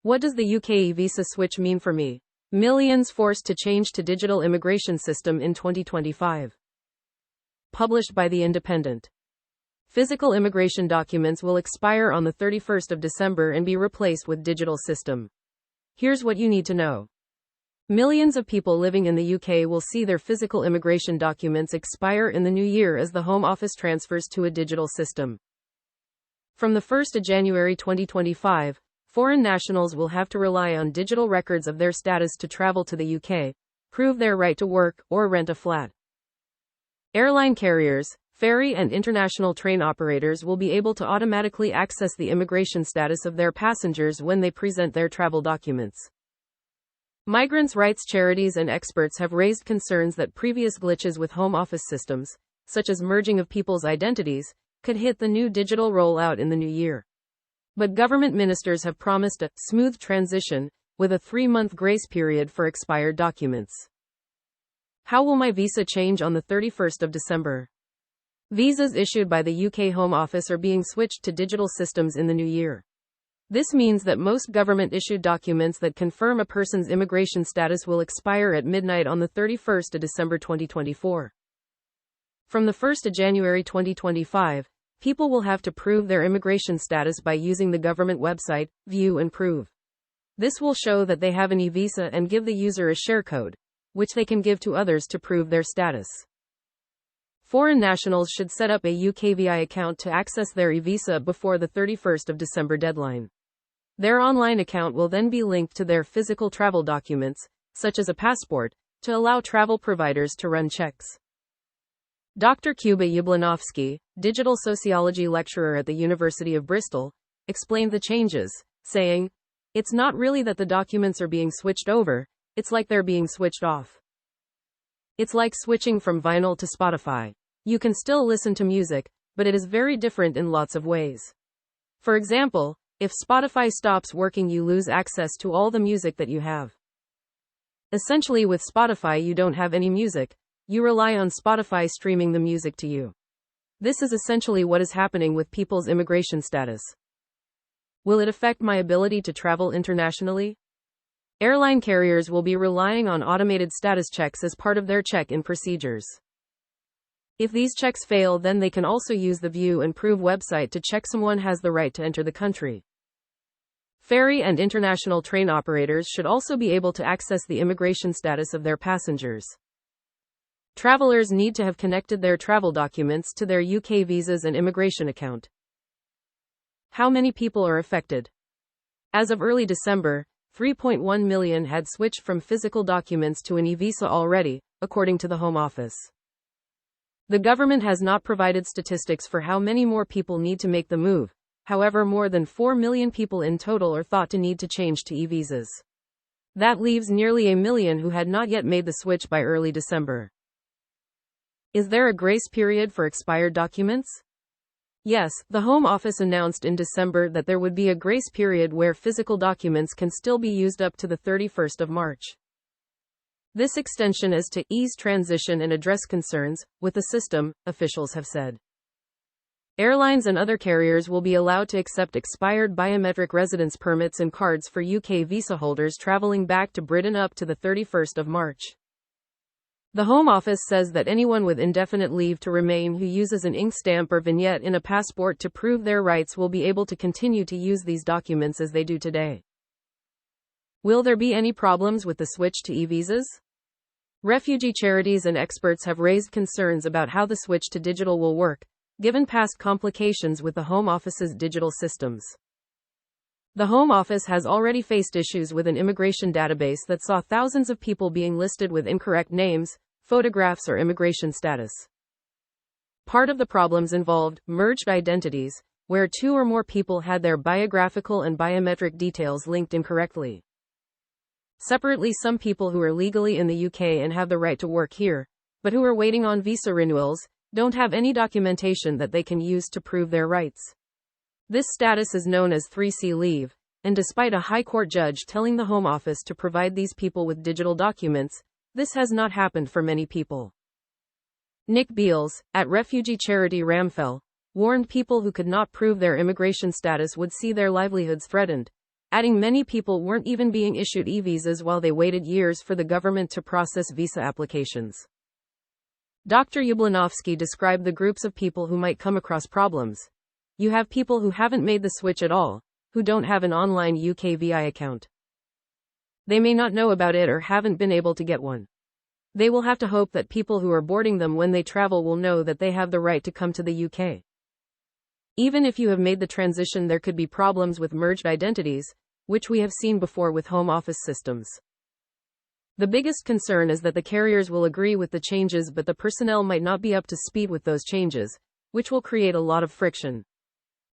What does the UK eVisa switch mean for me? Millions forced to change to digital immigration system in 2025. Published by The Independent. Physical immigration documents will expire on the 31st of December and be replaced with digital system. Here's what you need to know. Millions of people living in the UK will see their physical immigration documents expire in the new year as the Home Office transfers to a digital system. From the 1st of January 2025, foreign nationals will have to rely on digital records of their status to travel to the UK, prove their right to work, or rent a flat. Airline carriers, ferry and international train operators will be able to automatically access the immigration status of their passengers when they present their travel documents. Migrants' rights charities and experts have raised concerns that previous glitches with Home Office systems, such as merging of people's identities, could hit the new digital rollout in the new year. But government ministers have promised a smooth transition, with a 3-month grace period for expired documents. How will my visa change on the 31st of December? Visas issued by the UK Home Office are being switched to digital systems in the new year. This means that most government-issued documents that confirm a person's immigration status will expire at midnight on the 31st of December 2024. From the 1st of January 2025, people will have to prove their immigration status by using the government website, View and Prove. This will show that they have an eVisa and give the user a share code, which they can give to others to prove their status. Foreign nationals should set up a UKVI account to access their eVisa before the 31st of December deadline. Their online account will then be linked to their physical travel documents, such as a passport, to allow travel providers to run checks. Dr. Kuba Jablanovsky, digital sociology lecturer at the University of Bristol, explained the changes, saying, "It's not really that the documents are being switched over, it's like they're being switched off. It's like switching from vinyl to Spotify. You can still listen to music, but it is very different in lots of ways. For example, if Spotify stops working, you lose access to all the music that you have. Essentially, with Spotify, you don't have any music. You rely on Spotify streaming the music to you. This is essentially what is happening with people's immigration status. Will it affect my ability to travel internationally? Airline carriers will be relying on automated status checks as part of their check-in procedures. If these checks fail, then they can also use the View and Prove website to check someone has the right to enter the country. Ferry and international train operators should also be able to access the immigration status of their passengers. Travelers need to have connected their travel documents to their UK visas and immigration account. How many people are affected? As of early December, 3.1 million had switched from physical documents to an eVisa already, according to the Home Office. The government has not provided statistics for how many more people need to make the move. However, more than 4 million people in total are thought to need to change to eVisas. That leaves nearly a million who had not yet made the switch by early December. Is there a grace period for expired documents? Yes, the Home Office announced in December that there would be a grace period where physical documents can still be used up to the 31st of March. This extension is to ease transition and address concerns with the system, officials have said. Airlines and other carriers will be allowed to accept expired biometric residence permits and cards for UK visa holders traveling back to Britain up to the 31st of March. The Home Office says that anyone with indefinite leave to remain who uses an ink stamp or vignette in a passport to prove their rights will be able to continue to use these documents as they do today. Will there be any problems with the switch to eVisas? Refugee charities and experts have raised concerns about how the switch to digital will work, given past complications with the Home Office's digital systems. The Home Office has already faced issues with an immigration database that saw thousands of people being listed with incorrect names, photographs, or immigration status. Part of the problems involved merged identities, where 2 or more people had their biographical and biometric details linked incorrectly. Separately, some people who are legally in the UK and have the right to work here, but who are waiting on visa renewals, don't have any documentation that they can use to prove their rights. This status is known as 3C leave, and despite a High Court judge telling the Home Office to provide these people with digital documents, this has not happened for many people. Nick Beals, at refugee charity Ramfell, warned people who could not prove their immigration status would see their livelihoods threatened, adding many people weren't even being issued e-visas while they waited years for the government to process visa applications. Dr. Yablonowski described the groups of people who might come across problems. You have people who haven't made the switch at all, who don't have an online UK VI account. They may not know about it or haven't been able to get one. They will have to hope that people who are boarding them when they travel will know that they have the right to come to the UK. Even if you have made the transition, there could be problems with merged identities, which we have seen before with home office systems. The biggest concern is that the carriers will agree with the changes, but the personnel might not be up to speed with those changes, which will create a lot of friction.